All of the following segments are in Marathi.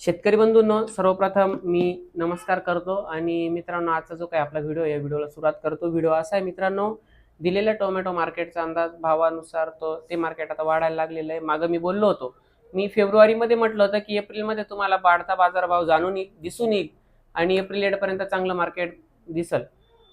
शेतकरी बंधूंनो, सर्वप्रथम मी नमस्कार करतो आणि मित्रांनो, आजचा जो काही आपला व्हिडिओ आहे, या व्हिडिओला सुरुवात करतो. व्हिडिओ असा आहे मित्रांनो, दिलेल्या टोमॅटो मार्केटचा अंदाज भावानुसार ते मार्केट आता वाढायला लागलेलं आहे. मागं मी बोललो होतो, मी फेब्रुवारीमध्ये म्हटलं होतं की एप्रिलमध्ये तुम्हाला वाढता बाजारभाव दिसून येईल आणि एप्रिल एंडपर्यंत चांगलं मार्केट दिसल.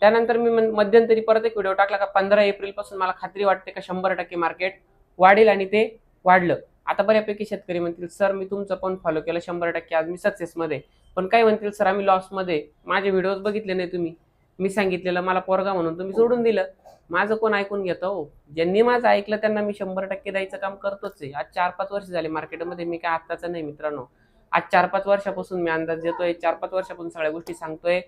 त्यानंतर मी मध्यंतरी परत एक व्हिडिओ टाकला का 15 एप्रिल पासून मला खात्री वाटते का 100% मार्केट वाढेल आणि ते वाढलं. आता बऱ्यापैकी शेतकरी म्हणतील, सर मी तुमचं पण फॉलो केलं 100%, आज मी सक्सेसमध्ये. पण काय म्हणतील, सर आम्ही लॉसमध्ये, माझे व्हिडिओज बघितले नाही तुम्ही, मी सांगितलेलं मला पोरगा म्हणून तुम्ही सोडून दिलं. माझं कोण ऐकून घेतं हो? ज्यांनी माझं ऐकलं त्यांना मी 100% द्यायचं काम करतोच आहे. आज 4-5 वर्ष झाले मार्केटमध्ये, मी काय आत्ताचं नाही मित्रांनो. आज 4-5 वर्षापासून मी अंदाज देतोय, 4-5 वर्षापासून सगळ्या गोष्टी सांगतोय.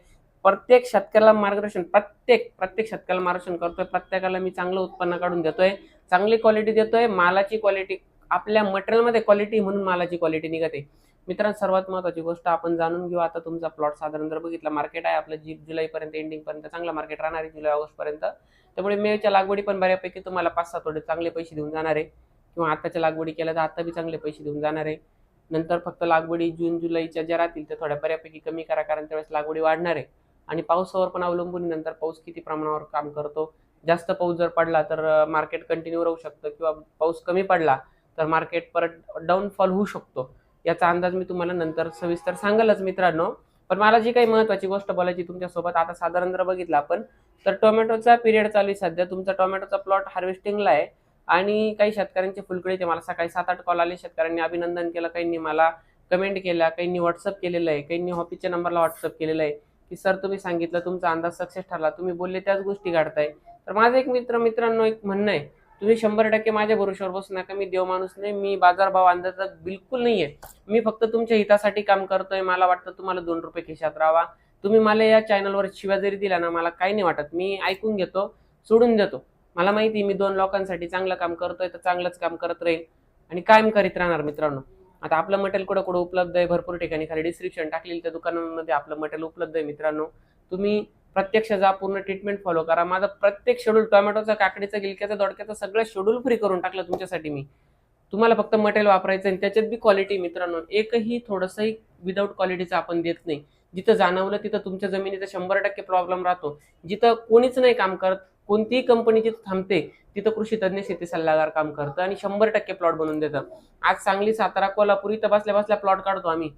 प्रत्येक शेतकऱ्याला मार्गदर्शन, प्रत्येक शेतकऱ्याला मार्गदर्शन करतोय. प्रत्येकाला मी चांगलं उत्पन्न काढून देतोय, चांगली क्वालिटी देतोय, मालाची क्वालिटी, आपल्या मटेरियलमध्ये क्वालिटी म्हणून मालाची क्वालिटी निघते. मित्रांनो, सर्वात महत्त्वाची गोष्ट आपण जाणून घेऊ. आता तुमचा प्लॉट साधारण जर बघितला, मार्केट आहे आपलं जुलैपर्यंत, एंडिंग पर्यंत चांगला मार्केट राहणार आहे, जुलै ऑगस्ट पर्यंत. त्यामुळे मेच्या लागवडी पण बऱ्यापैकी तुम्हाला 5-6 थोडे चांगले पैसे देऊन जाणार आहे, किंवा आताच्या लागवडी केल्या तर आता बी चांगले पैसे देऊन जाणार आहे. नंतर फक्त लागवडी जून जुलैच्या ज्या राहतील त्या थोड्या बऱ्यापैकी कमी करा, कारण त्यावेळेस लागवडी वाढणार आहे. आणि पावसावर पण अवलंबून, नंतर पाऊस किती प्रमाणावर काम करतो. जास्त पाऊस जर पडला तर मार्केट कंटिन्यू राहू शकतं, किंवा पाऊस कमी पडला तर मार्केट परत डाऊनफॉल होऊ शकतो. याचा अंदाज मी तुम्हाला नंतर सविस्तर सांगालच मित्रांनो. पण मला जी काही महत्त्वाची गोष्ट बोलायची तुमच्यासोबत, आता साधारण जर बघितलं आपण तर टोमॅटोचा पिरियड चालू आहे सध्या. तुमचा टोमॅटोचा प्लॉट हार्वेस्टिंगला आहे आणि काही शेतकऱ्यांचे फुलकळीचे मला सकाळी 7-8 कॉल आले. शेतकऱ्यांनी अभिनंदन केलं, काहींनी मला कमेंट केल्या, काहींनी व्हॉट्सअप केलेलं आहे, काहींनी ऑफिसच्या नंबरला व्हॉट्सअप केलेलं आहे की सर तुम्ही सांगितलं, तुमचा अंदाज सक्सेस ठरला, तुम्ही बोलले त्याच गोष्टी घडताय. तर माझं एक मित्रांनो एक म्हणणं आहे, तुम्ही 100% माझ्या भरोश्यावर बसू नका. मी देव माणूस नाही, मी बाजारभाव अंदाजात बिलकुल नाहीये. मी फक्त तुमच्या हितासाठी काम करतोय. मला वाटतं तुम्हाला 2 रुपये खिशात राहावा. तुम्ही मला या चॅनलवर शिव्या जरी दिल्या ना, मला काही नाही वाटत, मी ऐकून घेतो, सोडून देतो. मला माहिती मी 2 लोकांसाठी चांगलं काम करतोय, तर चांगलंच काम करत राहील आणि कायम करीत राहणार मित्रांनो. आता आपलं मटेरियल कुठं कुठं उपलब्ध आहे, भरपूर ठिकाणी, खाली डिस्क्रिप्शन टाकलेली त्या दुकानांमध्ये आपलं मटेरियल उपलब्ध आहे मित्रांनो. तुम्ही प्रत्यक्ष जा, पूर्ण ट्रीटमेंट फॉलो करा. माझं प्रत्येक शेड्यूल, टोमॅटोचा, काकडीचा, गिलक्याचा, दोडक्याचा सगळं शेड्यूल फ्री करून टाकलं तुमच्यासाठी मी. तुम्हाला फक्त मटेरियल वापरायचं आणि त्याच्यात बी क्वालिटी मित्रांनो. एकही थोडंसंही विदाऊट क्वालिटीचं आपण देत नाही. जिथं जाणवलं तिथं तुमच्या जमिनीचा 100% प्रॉब्लेम राहतो. जिथं कोणीच नाही काम करत, कोणतीही कंपनी जिथं थांबते तिथं कृषी तज्ज्ञ शेती सल्लागार काम करतं आणि 100% प्लॉट बनवून देतं. आज सांगली, सातारा, कोल्हापूर इथं बसल्या बसल्या प्लॉट काढतो आम्ही.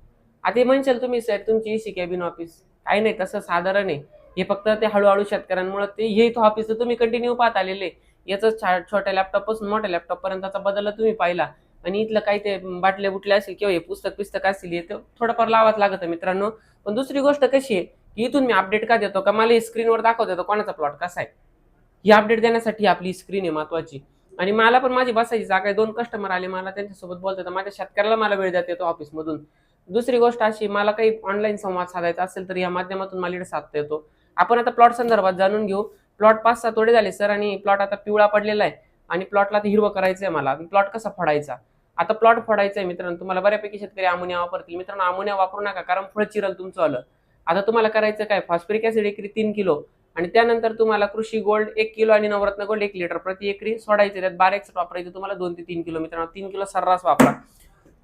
आता म्हणशाल तुम्ही, सर तुमची ईसी कॅबिन ऑफिस, काही नाही तसं साधारण आहे. हे फक्त ते हळूहळू शेतकऱ्यांमुळे ते हे इथं ऑफिस तुम्ही कंटिन्यू पाहत आलेले. याच छोट्या लॅपटॉप पासून मोठ्या लॅपटॉप पर्यंतचा बदल तुम्ही पाहिला. आणि इथलं काही ते बाटल्या बुटल्या असेल किंवा हे पुस्तक असेल, हे थोडंफार लावाच लागतं मित्रांनो. पण दुसरी गोष्ट कशी आहे की इथून मी अपडेट का देतो, का मला स्क्रीनवर दाखवत येतो कोणाचा प्लॉट कसा आहे. ही अपडेट देण्यासाठी आपली स्क्रीन आहे महत्वाची. आणि मला पण माझी बसायची जागा आहे, 2 कस्टमर आले, मला त्यांच्यासोबत बोलता येतं, माझ्या शेतकऱ्याला मला वेळ देता येतो ऑफिसमधून. दुसरी गोष्ट अशी, मला काही ऑनलाईन संवाद साधायचा असेल तर या माध्यमातून मला साधता येतो. आपण आता प्लॉट संदर्भात जाणून घेऊ. प्लॉट 5-6 तोडे झाले सर, आणि प्लॉट आता पिवळा पडलेला आहे आणि प्लॉटला हिरवं करायचंय मला. प्लॉट कसा फोडायचा, आता प्लॉट फोडायचा आहे मित्रांनो. तुम्हाला बऱ्यापैकी शेतकरी अमोनिया वापरतील. मित्रांनो, अमोनिया वापरू नका, कारण फळ चिरल तुमचं आलं. आता तुम्हाला करायचं काय, फॉस्फरिक ऍसिड एकरी 3 किलो, आणि त्यानंतर तुम्हाला कृषी गोल्ड 1 किलो आणि नवरत्न गोल्ड 1 लिटर प्रति एकरी सोडायचे. त्यात 12 वापरायचे तुम्हाला 2 ते 3 किलो. मित्रांनो, 3 किलो सर्रास वापरा.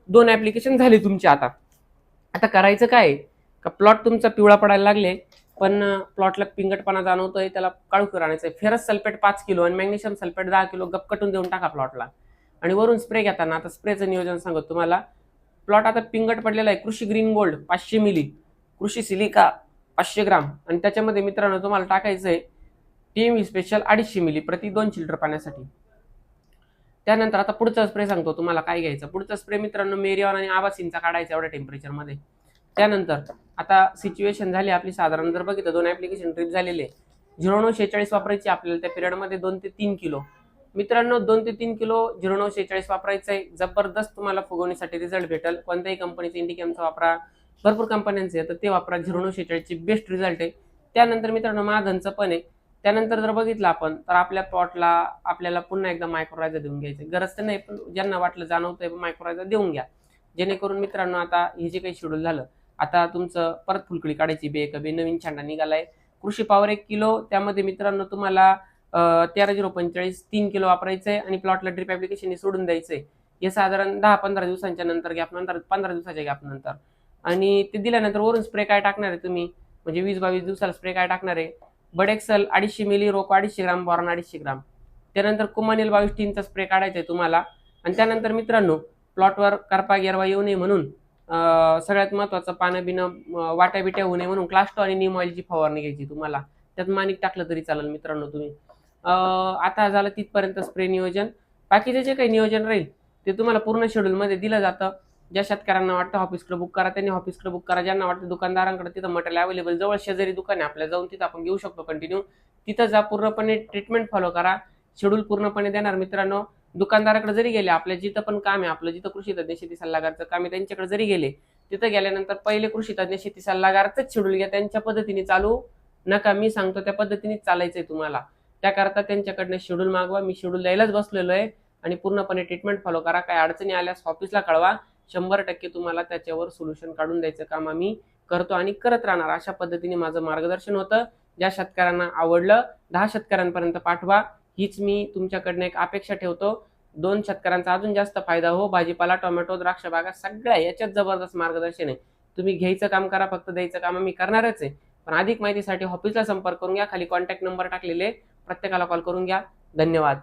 2 ऍप्लिकेशन झाले तुमचे. आता करायचं काय, का प्लॉट तुमचा पिवळा पडायला लागले, पण प्लॉटला पिंगटपणा जाणवतोय, त्याला काळूखर आणायचं आहे. फेरस सल्फेट 5 किलो आणि मॅग्नेशियम सल्फेट 10 किलो गपकटून देऊन टाका प्लॉटला. आणि वरून स्प्रे घेताना, आता स्प्रेचं नियोजन सांगतो तुम्हाला. प्लॉट आता पिंगट पडलेला आहे, कृषी ग्रीन गोल्ड 500 मिली, कृषी सिलिका 500 ग्राम, आणि त्याच्यामध्ये मित्रांनो तुम्हाला टाकायचं आहे टीएमई स्पेशल 250 मिली प्रति 2 लिटर पाण्यासाठी. त्यानंतर आता पुढचा स्प्रे सांगतो तुम्हाला काय घ्यायचं. पुढचा स्प्रे मित्रांनो मेरिऑन आणि आबासिनचा काढायचा एवढ्या टेम्परेचरमध्ये. त्यानंतर आता सिच्युएशन झाली आपली, साधारण जर बघितलं 2 ऍप्लिकेशन ट्रिप झालेले. 0946 वापरायची आपल्याला त्या पिरियडमध्ये 2 ते 3 किलो. मित्रांनो, 2 ते 3 किलो 0946 वापरायचं आहे. जबरदस्त तुम्हाला फुगवणीसाठी रिझल्ट भेटेल. कोणत्याही कंपनीचं इंडिकॅमचा वापरा, भरपूर कंपन्यांचे आहे, तर ते वापरा. 0946 ची बेस्ट रिझल्ट आहे. त्यानंतर मित्रांनो महाधनचं पण आहे. त्यानंतर जर बघितलं आपण तर आपल्या प्लॉटला आपल्याला पुन्हा एकदा मायक्रोरायझर देऊन घ्यायचं. गरज तर नाही, पण ज्यांना वाटलं जाणवतंय मायक्रोरायझर देऊन घ्या. जेणेकरून मित्रांनो, आता हे जे काही शेड्यूल झालं, आता तुमचं परत फुलकळी काढायची बे नवीन छांडा निघालाय. कृषी पॉवर 1 किलो, त्यामध्ये मित्रांनो तुम्हाला 13-045 3 किलो वापरायचंय आणि प्लॉटला ड्रिप ऍप्लिकेशन सोडून द्यायचंय. हे साधारण 10-15 दिवसांच्या नंतर, गॅप नंतर, 15 दिवसाच्या गॅप नंतर. आणि ते दिल्यानंतर वरून स्प्रे काय टाकणार आहे तुम्ही, म्हणजे 20-22 दिवसाला स्प्रे काय टाकणार आहे, बडेक्सल 250 मिली, रोको 250 ग्राम, बॉर्न 250 ग्राम. त्यानंतर कुमानिल 22 टीनचा स्प्रे काढायचा आहे तुम्हाला. आणि त्यानंतर मित्रांनो, प्लॉटवर करपा गिरवा येऊ नये म्हणून सगळ्यात महत्वाचं, पानं बिनं वाट्या बिट्या होऊ नये म्हणून क्लास्टो आणि नीम ऑइलची फवारणी घ्यायची तुम्हाला. त्यात माणिक टाकलं तरी चालेल मित्रांनो तुम्ही. आता झालं तिथपर्यंत स्प्रे नियोजन. बाकीचे जे काही नियोजन राहील ते तुम्हाला पूर्ण शेड्यूलमध्ये दिलं जातं. ज्या शेतकऱ्यांना वाटतं ऑफिसकडे बुक करा त्यांनी ऑफिसकडे बुक करा, ज्यांना वाटतं दुकानदारांकडे तिथं मटेरियल अवेलेबल जवळ शेजारी दुकान आहे आपल्या, जाऊन तिथं आपण घेऊ शकतो कंटिन्यू, तिथं जा, पूर्णपणे ट्रीटमेंट फॉलो करा, शेड्यूल पूर्णपणे देणार मित्रांनो. दुकानदाराकडे जरी गेले, आपल्या जिथं पण काम आहे, आपलं जिथं कृषी तज्ञ शेती सल्लागारचं काम आहे त्यांच्याकडे जरी गेले, तिथं गेल्यानंतर पहिले कृषी तज्ञ शेती सल्लागारच शेड्यूल घ्या, त्यांच्या पद्धतीने चालू नका. मी सांगतो त्या पद्धतीने चालायचंय तुम्हाला, त्याकरता त्यांच्याकडनं शेड्यूल मागवा. मी शेड्यूल द्यायलाच बसलेलो आहे. आणि पूर्णपणे ट्रीटमेंट फॉलो करा. काय अडचणी आल्यास ऑफिसला कळवा, 100% तुम्हाला त्याच्यावर सोल्युशन काढून द्यायचं काम आम्ही करतो आणि करत राहणार. अशा पद्धतीने माझं मार्गदर्शन होतं. ज्या शेतकऱ्यांना आवडलं 10 शेतकऱ्यांपर्यंत पाठवा, हीच मी तुमच्याकडनं एक अपेक्षा ठेवतो. 2 शेतकऱ्यांचा अजून जास्त फायदा हो. भाजीपाला, टोमॅटो, द्राक्ष बागा सगळ्या याच्यात जबरदस्त मार्गदर्शन आहे. तुम्ही घ्यायचं काम करा, फक्त द्यायचं काम आम्ही करणारच आहे. पण अधिक माहितीसाठी ऑफिसला संपर्क करून घ्या. खाली कॉन्टॅक्ट नंबर टाकलेले, प्रत्येकाला कॉल करून घ्या. धन्यवाद.